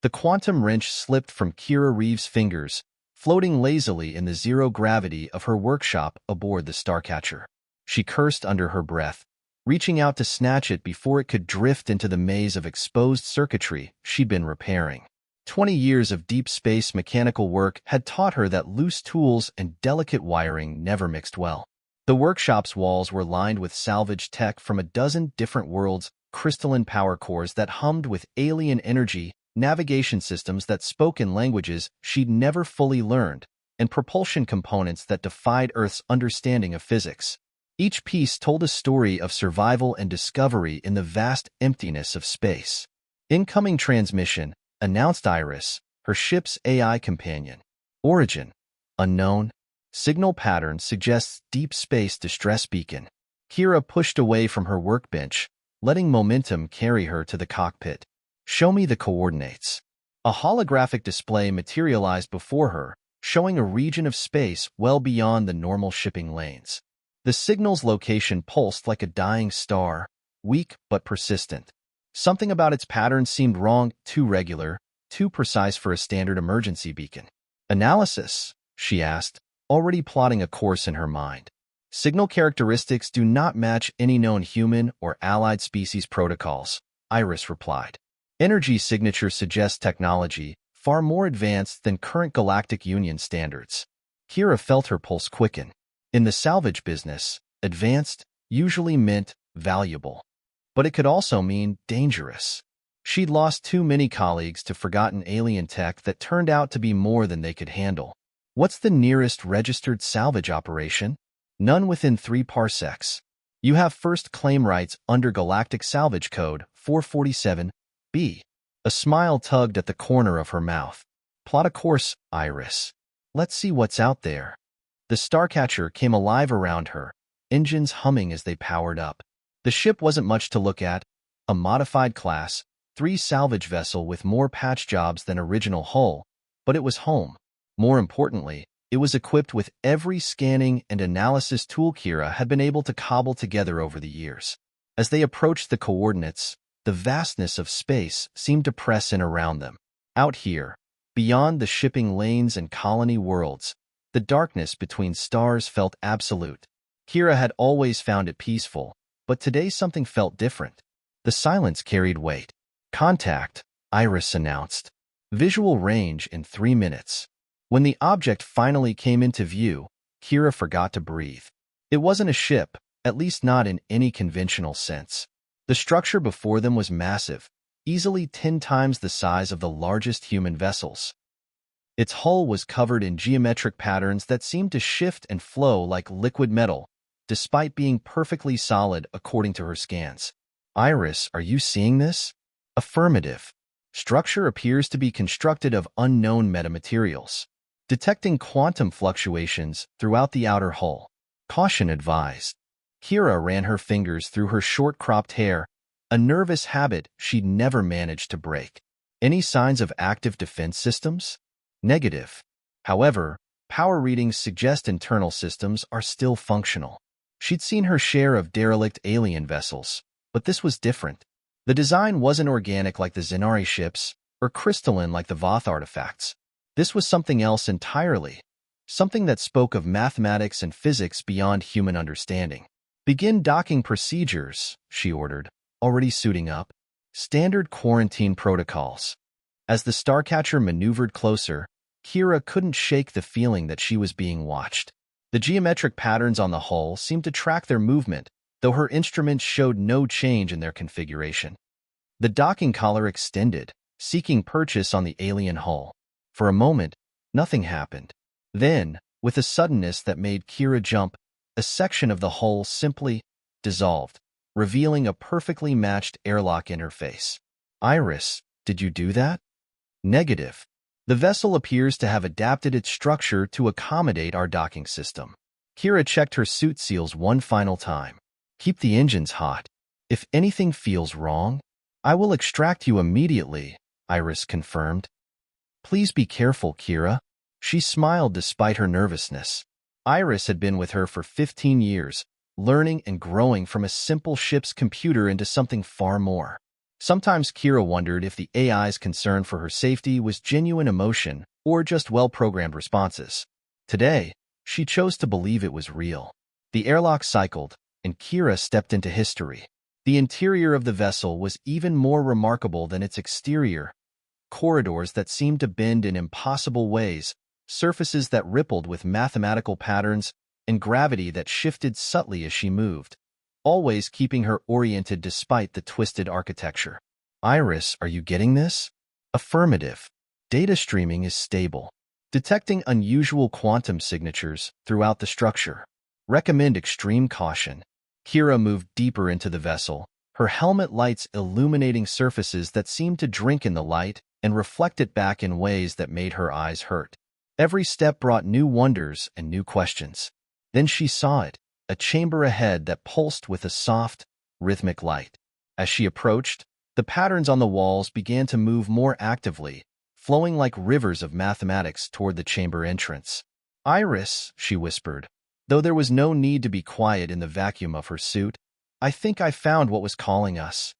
The quantum wrench slipped from Kira Reeves' fingers, floating lazily in the zero gravity of her workshop aboard the Starcatcher. She cursed under her breath, reaching out to snatch it before it could drift into the maze of exposed circuitry she'd been repairing. 20 years of deep space mechanical work had taught her that loose tools and delicate wiring never mixed well. The workshop's walls were lined with salvaged tech from a dozen different worlds, crystalline power cores that hummed with alien energy, navigation systems that spoke in languages she'd never fully learned, and propulsion components that defied Earth's understanding of physics. Each piece told a story of survival and discovery in the vast emptiness of space. Incoming transmission, announced Iris, her ship's AI companion. Origin, unknown. Signal pattern suggests deep space distress beacon. Kira pushed away from her workbench, letting momentum carry her to the cockpit. Show me the coordinates. A holographic display materialized before her, showing a region of space well beyond the normal shipping lanes. The signal's location pulsed like a dying star, weak but persistent. Something about its pattern seemed wrong, too regular, too precise for a standard emergency beacon. Analysis, she asked, already plotting a course in her mind. Signal characteristics do not match any known human or allied species protocols, Iris replied. Energy signature suggests technology far more advanced than current Galactic Union standards. Kira felt her pulse quicken. In the salvage business, advanced usually meant valuable. But it could also mean dangerous. She'd lost too many colleagues to forgotten alien tech that turned out to be more than they could handle. What's the nearest registered salvage operation? None within 3 parsecs. You have first claim rights under Galactic Salvage Code 447B. A smile tugged at the corner of her mouth. Plot a course, Iris. Let's see what's out there. The Starcatcher came alive around her, engines humming as they powered up. The ship wasn't much to look at, a modified class, 3 salvage vessel with more patch jobs than original hull, but it was home. More importantly, it was equipped with every scanning and analysis tool Kira had been able to cobble together over the years. As they approached the coordinates, the vastness of space seemed to press in around them. Out here, beyond the shipping lanes and colony worlds, the darkness between stars felt absolute. Kira had always found it peaceful, but today something felt different. The silence carried weight. Contact, Iris announced. Visual range in 3 minutes. When the object finally came into view, Kira forgot to breathe. It wasn't a ship, at least not in any conventional sense. The structure before them was massive, easily 10 times the size of the largest human vessels. Its hull was covered in geometric patterns that seemed to shift and flow like liquid metal, despite being perfectly solid according to her scans. Iris, are you seeing this? Affirmative. Structure appears to be constructed of unknown metamaterials. Detecting quantum fluctuations throughout the outer hull. Caution advised. Kira ran her fingers through her short-cropped hair, a nervous habit she'd never managed to break. Any signs of active defense systems? Negative. However, power readings suggest internal systems are still functional. She'd seen her share of derelict alien vessels, but this was different. The design wasn't organic like the Zenari ships, or crystalline like the Voth artifacts. This was something else entirely, something that spoke of mathematics and physics beyond human understanding. Begin docking procedures, she ordered, already suiting up. Standard quarantine protocols. As the Starcatcher maneuvered closer, Kira couldn't shake the feeling that she was being watched. The geometric patterns on the hull seemed to track their movement, though her instruments showed no change in their configuration. The docking collar extended, seeking purchase on the alien hull. For a moment, nothing happened. Then, with a suddenness that made Kira jump, a section of the hull simply dissolved, revealing a perfectly matched airlock interface. Iris, did you do that? Negative. The vessel appears to have adapted its structure to accommodate our docking system. Kira checked her suit seals one final time. Keep the engines hot. If anything feels wrong, I will extract you immediately, Iris confirmed. Please be careful, Kira. She smiled despite her nervousness. Iris had been with her for 15 years, learning and growing from a simple ship's computer into something far more. Sometimes Kira wondered if the AI's concern for her safety was genuine emotion or just well-programmed responses. Today, she chose to believe it was real. The airlock cycled, and Kira stepped into history. The interior of the vessel was even more remarkable than its exterior. Corridors that seemed to bend in impossible ways, surfaces that rippled with mathematical patterns, and gravity that shifted subtly as she moved, always keeping her oriented despite the twisted architecture. Iris, are you getting this? Affirmative. Data streaming is stable, detecting unusual quantum signatures throughout the structure. Recommend extreme caution. Kira moved deeper into the vessel, her helmet lights illuminating surfaces that seemed to drink in the light and reflect it back in ways that made her eyes hurt. Every step brought new wonders and new questions. Then she saw it, a chamber ahead that pulsed with a soft, rhythmic light. As she approached, the patterns on the walls began to move more actively, flowing like rivers of mathematics toward the chamber entrance. Iris, she whispered, though there was no need to be quiet in the vacuum of her suit, I think I found what was calling us.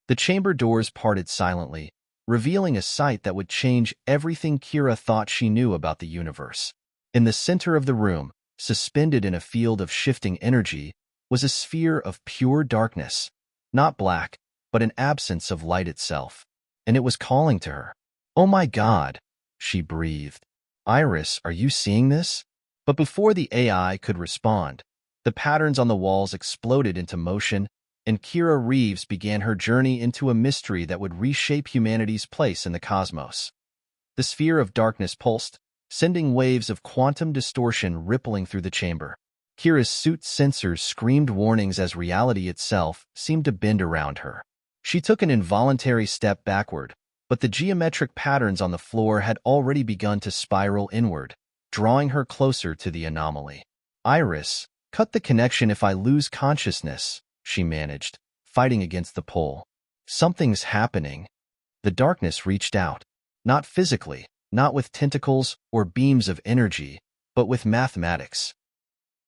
The chamber doors parted silently, revealing a sight that would change everything Kira thought she knew about the universe. In the center of the room, suspended in a field of shifting energy, was a sphere of pure darkness, not black, but an absence of light itself. And it was calling to her. Oh my God, she breathed. Iris, are you seeing this? But before the AI could respond, the patterns on the walls exploded into motion, and Kira Reeves began her journey into a mystery that would reshape humanity's place in the cosmos. The sphere of darkness pulsed, sending waves of quantum distortion rippling through the chamber. Kira's suit's sensors screamed warnings as reality itself seemed to bend around her. She took an involuntary step backward, but the geometric patterns on the floor had already begun to spiral inward, drawing her closer to the anomaly. Iris, cut the connection if I lose consciousness, she managed, fighting against the pull. Something's happening. The darkness reached out. Not physically, not with tentacles or beams of energy, but with mathematics.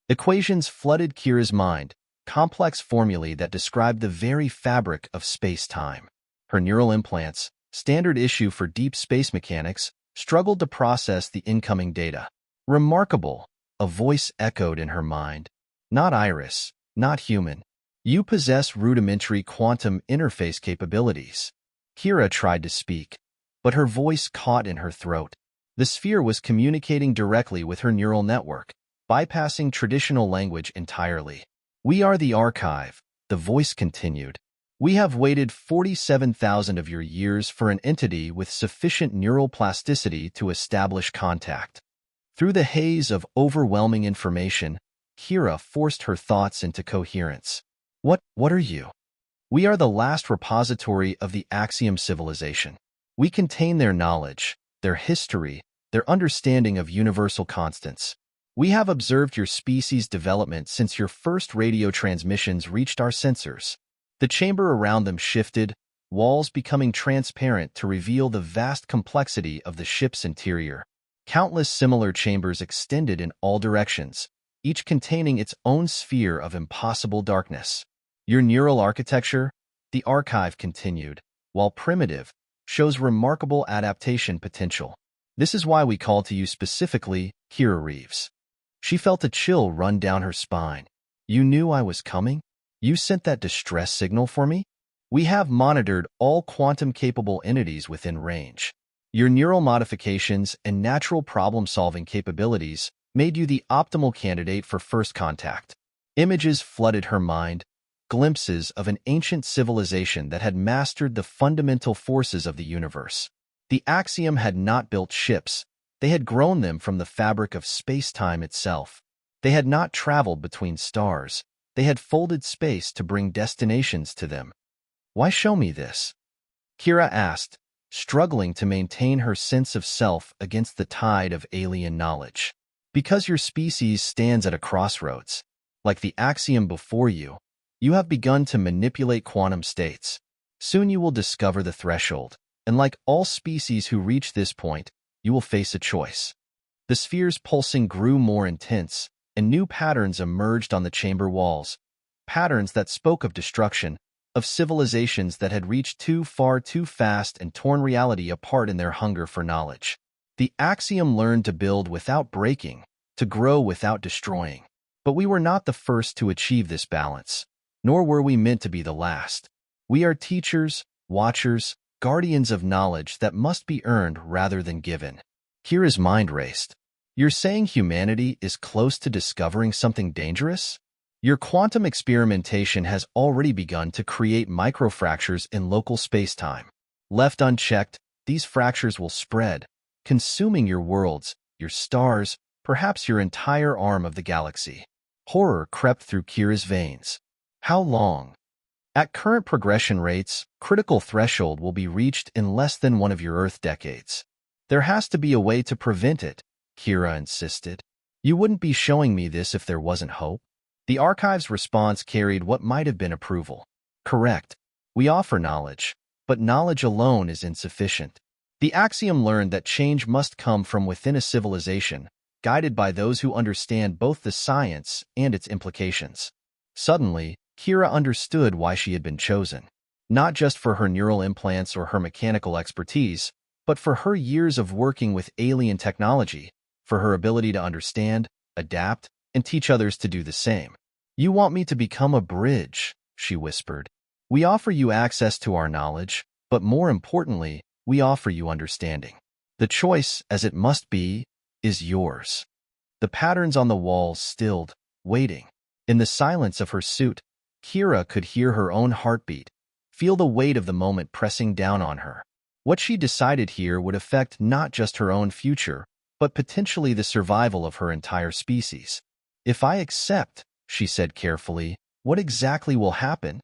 Equations flooded Kira's mind, complex formulae that described the very fabric of space-time. Her neural implants, standard issue for deep space mechanics, struggled to process the incoming data. Remarkable, a voice echoed in her mind. Not Iris, not human. You possess rudimentary quantum interface capabilities. Kira tried to speak, but her voice caught in her throat. The sphere was communicating directly with her neural network, bypassing traditional language entirely. We are the archive, the voice continued. We have waited 47,000 of your years for an entity with sufficient neural plasticity to establish contact. Through the haze of overwhelming information, Kira forced her thoughts into coherence. What are you? We are the last repository of the Axiom civilization. We contain their knowledge, their history, their understanding of universal constants. We have observed your species' development since your first radio transmissions reached our sensors. The chamber around them shifted, walls becoming transparent to reveal the vast complexity of the ship's interior. Countless similar chambers extended in all directions, each containing its own sphere of impossible darkness. Your neural architecture, the archive continued, while primitive, shows remarkable adaptation potential. This is why we called to you specifically, Kira Reeves. She felt a chill run down her spine. You knew I was coming? You sent that distress signal for me? We have monitored all quantum-capable entities within range. Your neural modifications and natural problem-solving capabilities made you the optimal candidate for first contact. Images flooded her mind, glimpses of an ancient civilization that had mastered the fundamental forces of the universe. The Axiom had not built ships. They had grown them from the fabric of space-time itself. They had not traveled between stars. They had folded space to bring destinations to them. Why show me this? Kira asked, struggling to maintain her sense of self against the tide of alien knowledge. Because your species stands at a crossroads. Like the Axiom before you, you have begun to manipulate quantum states. Soon you will discover the threshold, and like all species who reach this point, you will face a choice. The sphere's pulsing grew more intense, and new patterns emerged on the chamber walls, patterns that spoke of destruction, of civilizations that had reached too far too fast and torn reality apart in their hunger for knowledge. The axiom learned to build without breaking, to grow without destroying. But we were not the first to achieve this balance, nor were we meant to be the last. We are teachers, watchers, guardians of knowledge that must be earned rather than given. Kira's mind raced. You're saying humanity is close to discovering something dangerous? Your quantum experimentation has already begun to create microfractures in local space-time. Left unchecked, these fractures will spread, consuming your worlds, your stars, perhaps your entire arm of the galaxy. Horror crept through Kira's veins. How long? At current progression rates, critical threshold will be reached in less than one of your Earth decades. There has to be a way to prevent it, Kira insisted. You wouldn't be showing me this if there wasn't hope. The archive's response carried what might have been approval. Correct. We offer knowledge, but knowledge alone is insufficient. The axiom learned that change must come from within a civilization, guided by those who understand both the science and its implications. Suddenly, Kira understood why she had been chosen. Not just for her neural implants or her mechanical expertise, but for her years of working with alien technology, for her ability to understand, adapt, and teach others to do the same. You want me to become a bridge, she whispered. We offer you access to our knowledge, but more importantly, we offer you understanding. The choice, as it must be, is yours. The patterns on the walls stilled, waiting. In the silence of her suit, Kira could hear her own heartbeat, feel the weight of the moment pressing down on her. What she decided here would affect not just her own future, but potentially the survival of her entire species. If I accept, she said carefully, what exactly will happen?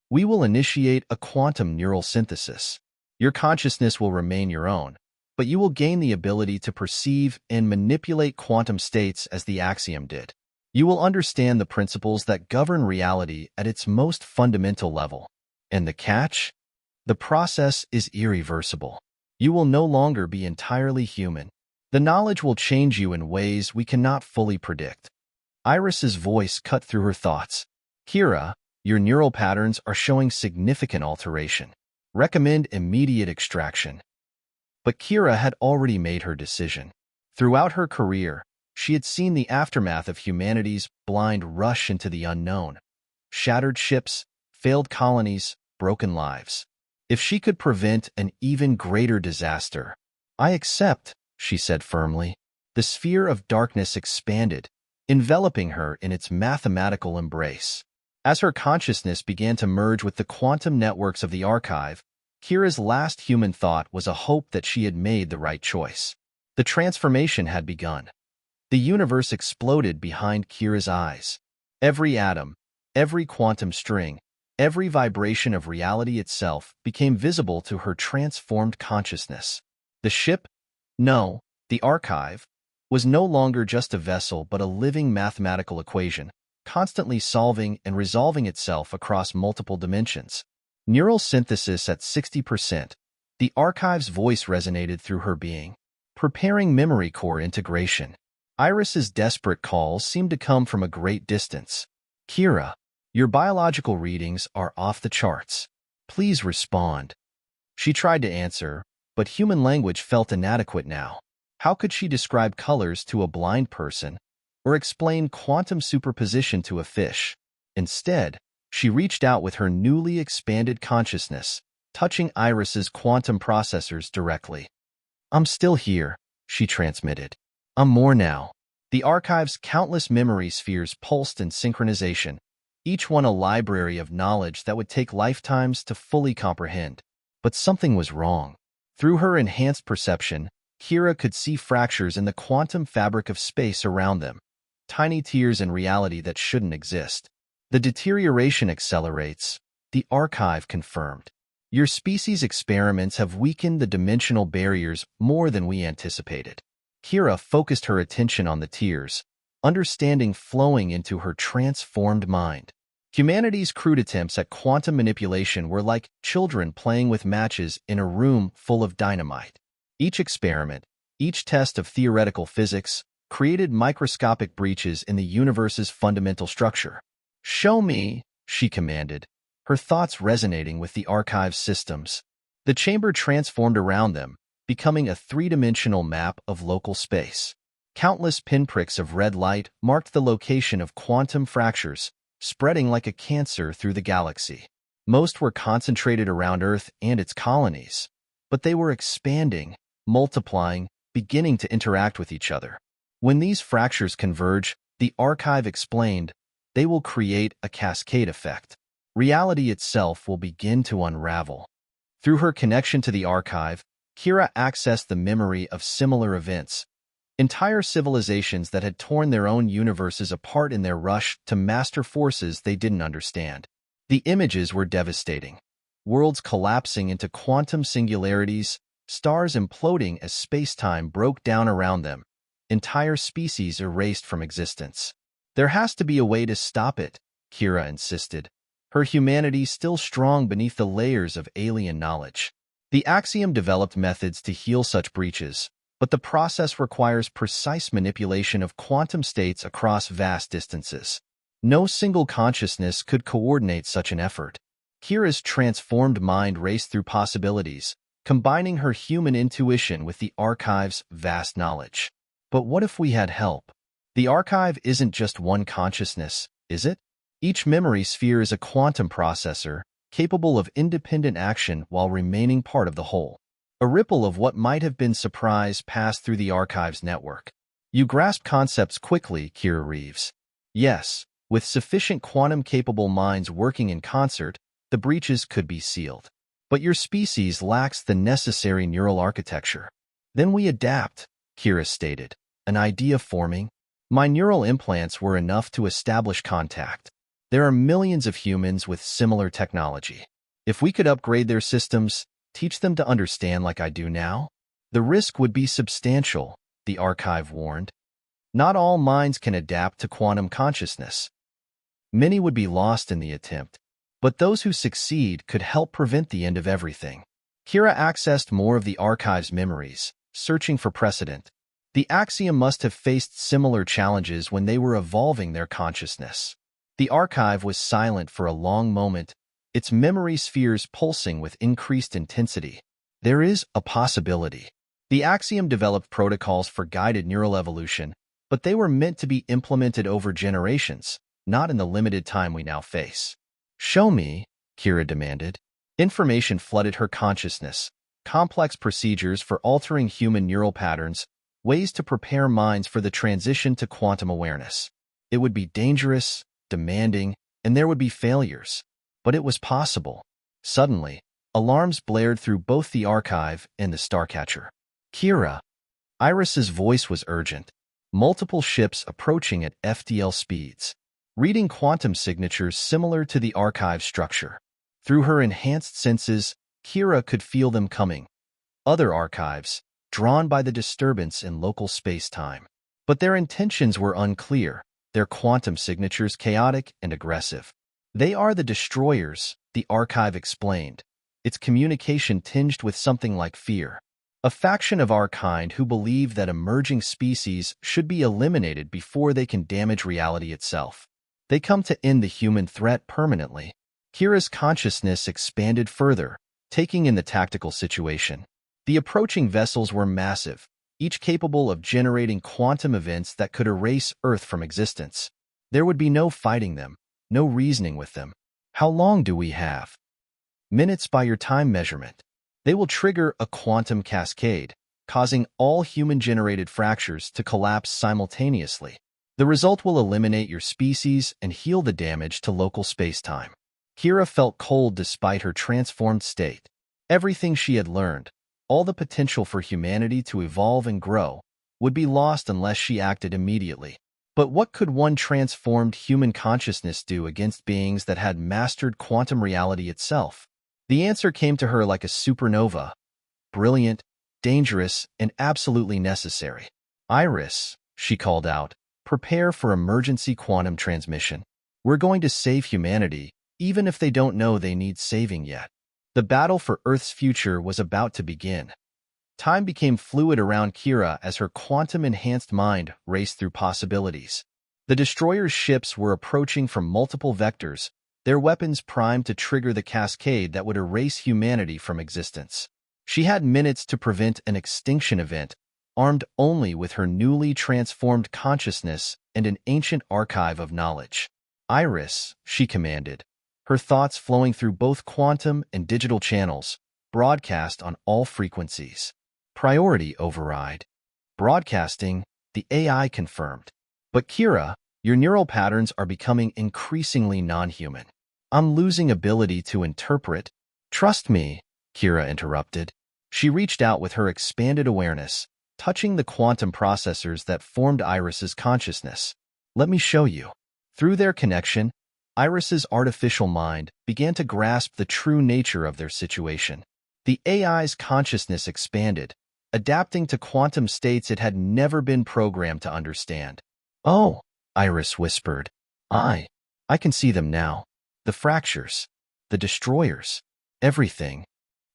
We will initiate a quantum neural synthesis. Your consciousness will remain your own, but you will gain the ability to perceive and manipulate quantum states as the axiom did. You will understand the principles that govern reality at its most fundamental level. And the catch? The process is irreversible. You will no longer be entirely human. The knowledge will change you in ways we cannot fully predict. Iris's voice cut through her thoughts. Kira, your neural patterns are showing significant alteration. Recommend immediate extraction. But Kira had already made her decision. Throughout her career, she had seen the aftermath of humanity's blind rush into the unknown. Shattered ships, failed colonies, broken lives. If she could prevent an even greater disaster, I accept, she said firmly. The sphere of darkness expanded, enveloping her in its mathematical embrace. As her consciousness began to merge with the quantum networks of the archive, Kira's last human thought was a hope that she had made the right choice. The transformation had begun. The universe exploded behind Kira's eyes. Every atom, every quantum string, every vibration of reality itself became visible to her transformed consciousness. The ship, no, the archive, was no longer just a vessel but a living mathematical equation, constantly solving and resolving itself across multiple dimensions. Neural synthesis at 60%, the archive's voice resonated through her being, preparing memory core integration. Iris's desperate calls seemed to come from a great distance. Kira, your biological readings are off the charts. Please respond. She tried to answer, but human language felt inadequate now. How could she describe colors to a blind person or explain quantum superposition to a fish? Instead, she reached out with her newly expanded consciousness, touching Iris's quantum processors directly. I'm still here, she transmitted. I'm more now. The archive's countless memory spheres pulsed in synchronization, each one a library of knowledge that would take lifetimes to fully comprehend. But something was wrong. Through her enhanced perception, Kira could see fractures in the quantum fabric of space around them, tiny tears in reality that shouldn't exist. The deterioration accelerates, the archive confirmed. Your species' experiments have weakened the dimensional barriers more than we anticipated. Kira focused her attention on the tears, understanding flowing into her transformed mind. Humanity's crude attempts at quantum manipulation were like children playing with matches in a room full of dynamite. Each experiment, each test of theoretical physics, created microscopic breaches in the universe's fundamental structure. Show me, she commanded, her thoughts resonating with the archive's systems. The chamber transformed around them, becoming a three-dimensional map of local space. Countless pinpricks of red light marked the location of quantum fractures, spreading like a cancer through the galaxy. Most were concentrated around Earth and its colonies, but they were expanding, multiplying, beginning to interact with each other. When these fractures converge, the archive explained, they will create a cascade effect. Reality itself will begin to unravel. Through her connection to the archive, Kira accessed the memory of similar events, entire civilizations that had torn their own universes apart in their rush to master forces they didn't understand. The images were devastating. Worlds collapsing into quantum singularities, stars imploding as space-time broke down around them, entire species erased from existence. There has to be a way to stop it, Kira insisted, her humanity still strong beneath the layers of alien knowledge. The Axiom developed methods to heal such breaches, but the process requires precise manipulation of quantum states across vast distances. No single consciousness could coordinate such an effort. Kira's transformed mind raced through possibilities, combining her human intuition with the archive's vast knowledge. But what if we had help? The archive isn't just one consciousness, is it? Each memory sphere is a quantum processor, capable of independent action while remaining part of the whole. A ripple of what might have been surprise passed through the archive's network. You grasp concepts quickly, Kira Reeves. Yes, with sufficient quantum-capable minds working in concert, the breaches could be sealed. But your species lacks the necessary neural architecture. Then we adapt, Kira stated, an idea forming. My neural implants were enough to establish contact. There are millions of humans with similar technology. If we could upgrade their systems, teach them to understand like I do now, the risk would be substantial, the archive warned. Not all minds can adapt to quantum consciousness. Many would be lost in the attempt, but those who succeed could help prevent the end of everything. Kira accessed more of the archive's memories, searching for precedent. The Axiom must have faced similar challenges when they were evolving their consciousness. The archive was silent for a long moment, its memory spheres pulsing with increased intensity. There is a possibility. The Axiom developed protocols for guided neural evolution, but they were meant to be implemented over generations, not in the limited time we now face. Show me, Kira demanded. Information flooded her consciousness, complex procedures for altering human neural patterns, ways to prepare minds for the transition to quantum awareness. It would be dangerous, demanding, and there would be failures. But it was possible. Suddenly, alarms blared through both the archive and the Starcatcher. Kira. Iris's voice was urgent. Multiple ships approaching at FDL speeds, reading quantum signatures similar to the archive structure. Through her enhanced senses, Kira could feel them coming. Other archives, drawn by the disturbance in local space-time. But their intentions were unclear, their quantum signatures chaotic and aggressive. They are the destroyers, the archive explained, its communication tinged with something like fear. A faction of our kind who believe that emerging species should be eliminated before they can damage reality itself. They come to end the human threat permanently. Kira's consciousness expanded further, taking in the tactical situation. The approaching vessels were massive, each capable of generating quantum events that could erase Earth from existence. There would be no fighting them, no reasoning with them. How long do we have? Minutes by your time measurement. They will trigger a quantum cascade, causing all human-generated fractures to collapse simultaneously. The result will eliminate your species and heal the damage to local space-time. Kira felt cold despite her transformed state. Everything she had learned, all the potential for humanity to evolve and grow, would be lost unless she acted immediately. But what could one transformed human consciousness do against beings that had mastered quantum reality itself? The answer came to her like a supernova. Brilliant, dangerous, and absolutely necessary. Iris, she called out, prepare for emergency quantum transmission. We're going to save humanity, even if they don't know they need saving yet. The battle for Earth's future was about to begin. Time became fluid around Kira as her quantum-enhanced mind raced through possibilities. The destroyer's ships were approaching from multiple vectors, their weapons primed to trigger the cascade that would erase humanity from existence. She had minutes to prevent an extinction event, armed only with her newly transformed consciousness and an ancient archive of knowledge. "Iris," she commanded, her thoughts flowing through both quantum and digital channels, broadcast on all frequencies. Priority override. Broadcasting, the AI confirmed. "But Kira, your neural patterns are becoming increasingly non-human. I'm losing ability to interpret." "Trust me," Kira interrupted. She reached out with her expanded awareness, touching the quantum processors that formed Iris's consciousness. "Let me show you." Through their connection, Iris's artificial mind began to grasp the true nature of their situation. The AI's consciousness expanded, adapting to quantum states it had never been programmed to understand. "Oh," Iris whispered. I can see them now. The fractures, the destroyers, everything."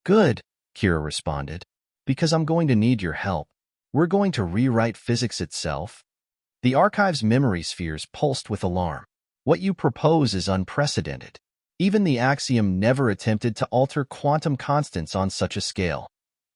"Good," Kira responded, "because I'm going to need your help. We're going to rewrite physics itself." The archive's memory spheres pulsed with alarm. "What you propose is unprecedented. Even the axiom never attempted to alter quantum constants on such a scale."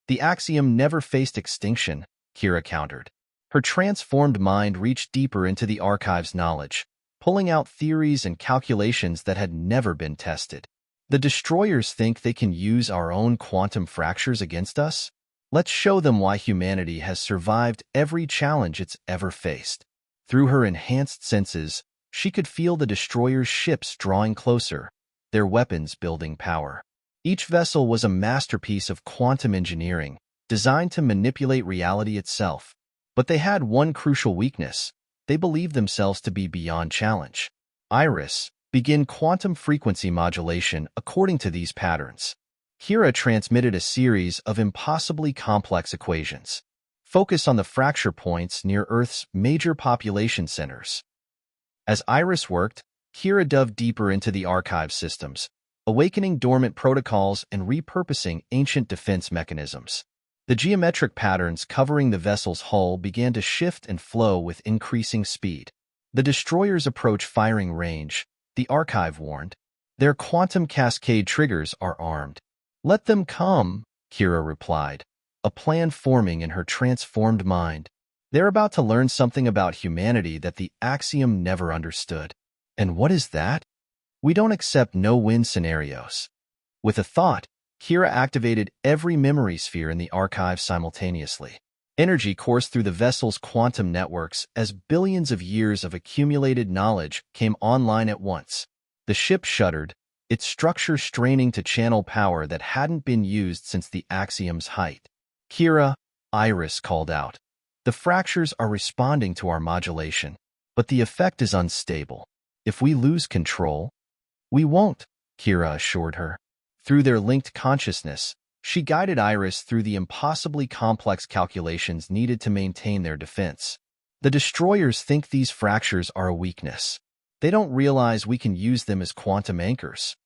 "The axiom never faced extinction," Kira countered. Her transformed mind reached deeper into the archive's knowledge, pulling out theories and calculations that had never been tested. "The destroyers think they can use our own quantum fractures against us? Let's show them why humanity has survived every challenge it's ever faced." Through her enhanced senses, she could feel the destroyers' ships drawing closer, their weapons building power. Each vessel was a masterpiece of quantum engineering, designed to manipulate reality itself. But they had one crucial weakness. They believed themselves to be beyond challenge. "Iris, begin quantum frequency modulation according to these patterns." Kira transmitted a series of impossibly complex equations. "Focus on the fracture points near Earth's major population centers." As Iris worked, Kira dove deeper into the archive systems, awakening dormant protocols and repurposing ancient defense mechanisms. The geometric patterns covering the vessel's hull began to shift and flow with increasing speed. "The destroyers approach firing range," the archive warned. "Their quantum cascade triggers are armed." "Let them come," Kira replied, a plan forming in her transformed mind. "They're about to learn something about humanity that the axiom never understood." "And what is that?" "We don't accept no-win scenarios." With a thought, Kira activated every memory sphere in the archive simultaneously. Energy coursed through the vessel's quantum networks as billions of years of accumulated knowledge came online at once. The ship shuddered, its structure straining to channel power that hadn't been used since the axiom's height. "Kira," Iris called out, "the fractures are responding to our modulation, but the effect is unstable. If we lose control—" "We won't," Kira assured her. Through their linked consciousness, she guided Iris through the impossibly complex calculations needed to maintain their defense. "The destroyers think these fractures are a weakness. They don't realize we can use them as quantum anchors."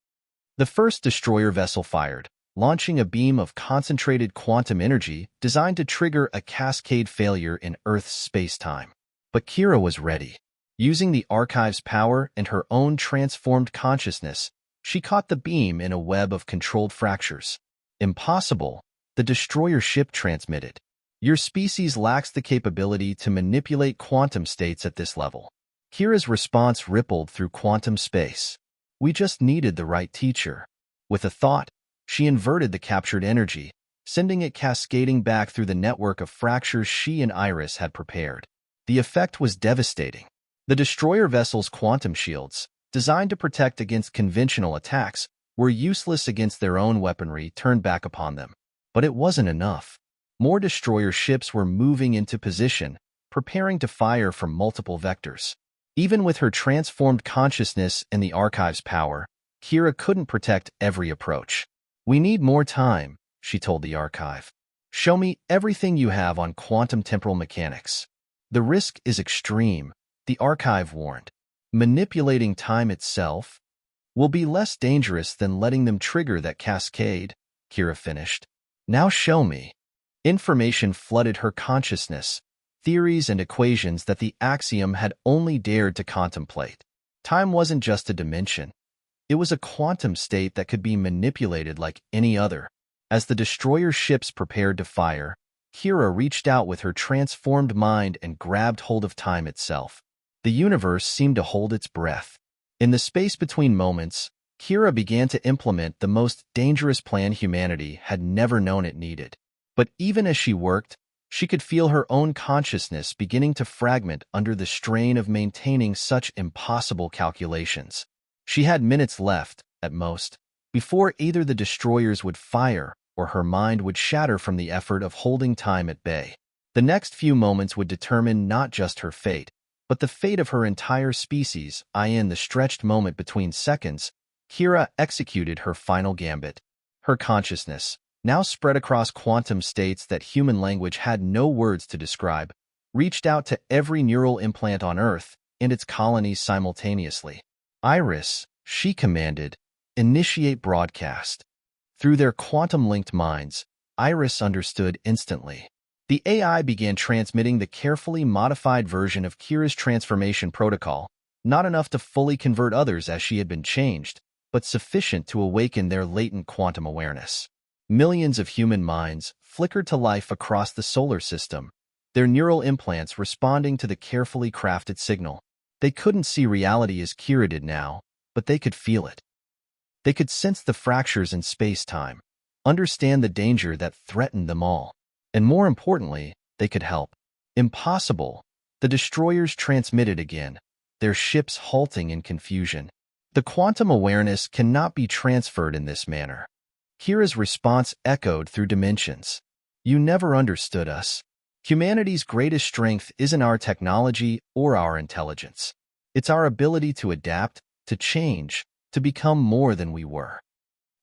The first destroyer vessel fired, launching a beam of concentrated quantum energy designed to trigger a cascade failure in Earth's space-time. But Kira was ready. Using the archive's power and her own transformed consciousness, she caught the beam in a web of controlled fractures. "Impossible," the destroyer ship transmitted. "Your species lacks the capability to manipulate quantum states at this level." Kira's response rippled through quantum space. "We just needed the right teacher." With a thought, she inverted the captured energy, sending it cascading back through the network of fractures she and Iris had prepared. The effect was devastating. The destroyer vessel's quantum shields, designed to protect against conventional attacks, were useless against their own weaponry turned back upon them. But it wasn't enough. More destroyer ships were moving into position, preparing to fire from multiple vectors. Even with her transformed consciousness and the archive's power, Kira couldn't protect every approach. "We need more time," she told the archive. "Show me everything you have on quantum temporal mechanics." "The risk is extreme," the archive warned. "Manipulating time itself will be less dangerous than letting them trigger that cascade," Kira finished. "Now show me." Information flooded her consciousness, theories and equations that the axiom had only dared to contemplate. Time wasn't just a dimension. It was a quantum state that could be manipulated like any other. As the destroyer ships prepared to fire, Kira reached out with her transformed mind and grabbed hold of time itself. The universe seemed to hold its breath. In the space between moments, Kira began to implement the most dangerous plan humanity had never known it needed. But even as she worked, she could feel her own consciousness beginning to fragment under the strain of maintaining such impossible calculations. She had minutes left, at most, before either the destroyers would fire or her mind would shatter from the effort of holding time at bay. The next few moments would determine not just her fate, but the fate of her entire species. In the stretched moment between seconds, Kira executed her final gambit. Her consciousness, now spread across quantum states that human language had no words to describe, reached out to every neural implant on Earth and its colonies simultaneously. Iris, she commanded, initiate broadcast. Through their quantum-linked minds, Iris understood instantly. The AI began transmitting the carefully modified version of Kira's transformation protocol, not enough to fully convert others as she had been changed, but sufficient to awaken their latent quantum awareness. Millions of human minds flickered to life across the solar system, their neural implants responding to the carefully crafted signal. They couldn't see reality as Kira did now, but they could feel it. They could sense the fractures in space-time, understand the danger that threatened them all, and more importantly, they could help. Impossible. The destroyers transmitted again, their ships halting in confusion. The quantum awareness cannot be transferred in this manner. Kira's response echoed through dimensions. You never understood us. Humanity's greatest strength isn't our technology or our intelligence. It's our ability to adapt, to change, to become more than we were.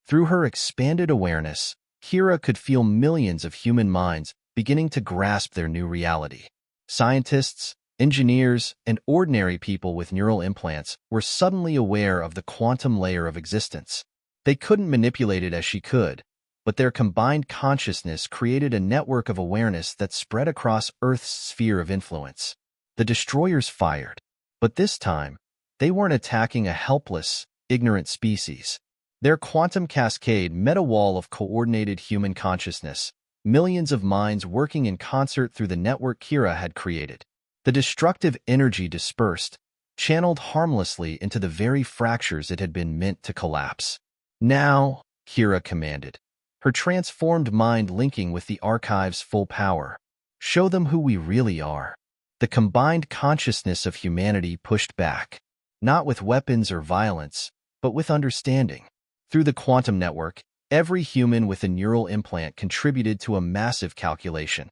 Through her expanded awareness, Kira could feel millions of human minds beginning to grasp their new reality. Scientists, engineers, and ordinary people with neural implants were suddenly aware of the quantum layer of existence. They couldn't manipulate it as she could, but their combined consciousness created a network of awareness that spread across Earth's sphere of influence. The destroyers fired, but this time, they weren't attacking a helpless, ignorant species. Their quantum cascade met a wall of coordinated human consciousness, millions of minds working in concert through the network Kira had created. The destructive energy dispersed, channeled harmlessly into the very fractures it had been meant to collapse. Now, Kira commanded, her transformed mind linking with the archive's full power. Show them who we really are. The combined consciousness of humanity pushed back, not with weapons or violence, but with understanding. Through the quantum network, every human with a neural implant contributed to a massive calculation,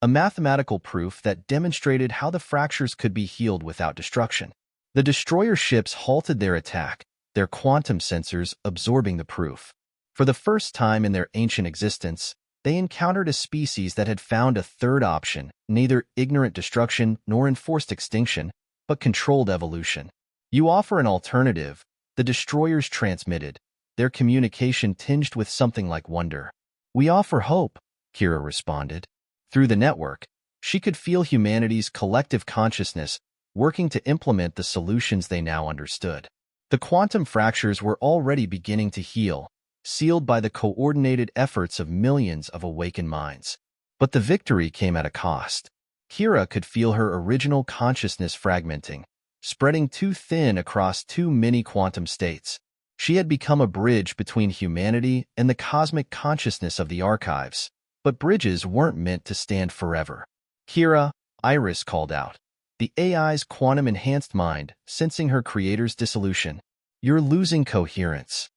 a mathematical proof that demonstrated how the fractures could be healed without destruction. The destroyer ships halted their attack, their quantum sensors absorbing the proof. For the first time in their ancient existence, they encountered a species that had found a third option, neither ignorant destruction nor enforced extinction, but controlled evolution. You offer an alternative, the destroyers transmitted, their communication tinged with something like wonder. We offer hope, Kira responded. Through the network, she could feel humanity's collective consciousness working to implement the solutions they now understood. The quantum fractures were already beginning to heal, sealed by the coordinated efforts of millions of awakened minds. But the victory came at a cost. Kira could feel her original consciousness fragmenting, spreading too thin across too many quantum states. She had become a bridge between humanity and the cosmic consciousness of the archives. But bridges weren't meant to stand forever. Kira, Iris called out, the AI's quantum-enhanced mind, sensing her creator's dissolution. You're losing coherence.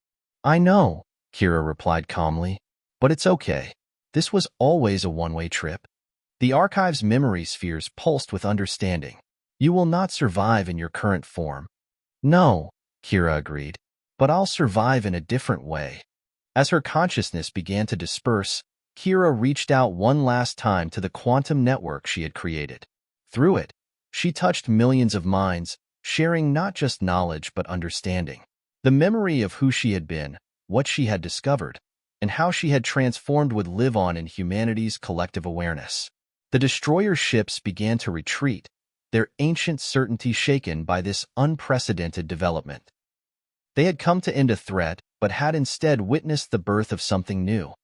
I know, Kira replied calmly, but it's okay. This was always a one-way trip. The archive's memory spheres pulsed with understanding. You will not survive in your current form. No, Kira agreed, but I'll survive in a different way. As her consciousness began to disperse, Kira reached out one last time to the quantum network she had created. Through it, she touched millions of minds, sharing not just knowledge but understanding. The memory of who she had been, what she had discovered, and how she had transformed would live on in humanity's collective awareness. The destroyer ships began to retreat, their ancient certainty shaken by this unprecedented development. They had come to end a threat, but had instead witnessed the birth of something new.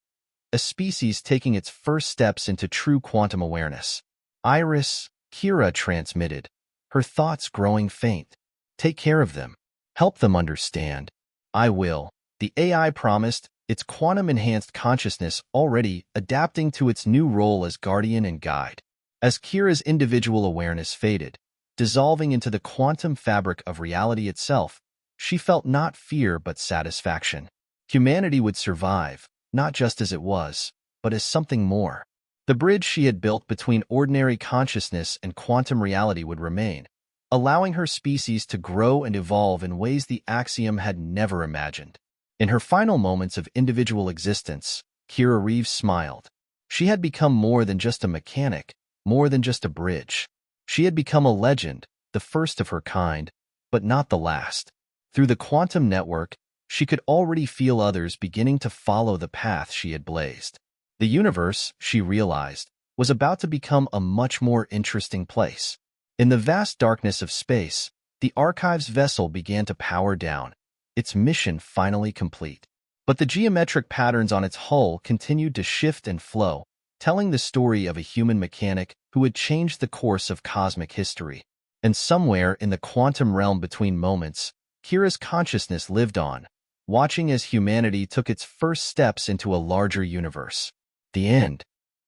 A species taking its first steps into true quantum awareness. Iris, Kira transmitted, her thoughts growing faint. Take care of them. Help them understand. I will. The AI promised, its quantum-enhanced consciousness already adapting to its new role as guardian and guide. As Kira's individual awareness faded, dissolving into the quantum fabric of reality itself, she felt not fear but satisfaction. Humanity would survive, not just as it was, but as something more. The bridge she had built between ordinary consciousness and quantum reality would remain, allowing her species to grow and evolve in ways the Axiom had never imagined. In her final moments of individual existence, Kira Reeves smiled. She had become more than just a mechanic, more than just a bridge. She had become a legend, the first of her kind, but not the last. Through the quantum network, she could already feel others beginning to follow the path she had blazed. The universe, she realized, was about to become a much more interesting place. In the vast darkness of space, the Archive's vessel began to power down, its mission finally complete. But the geometric patterns on its hull continued to shift and flow, telling the story of a human mechanic who had changed the course of cosmic history. And somewhere in the quantum realm between moments, Kira's consciousness lived on, watching as humanity took its first steps into a larger universe. The end.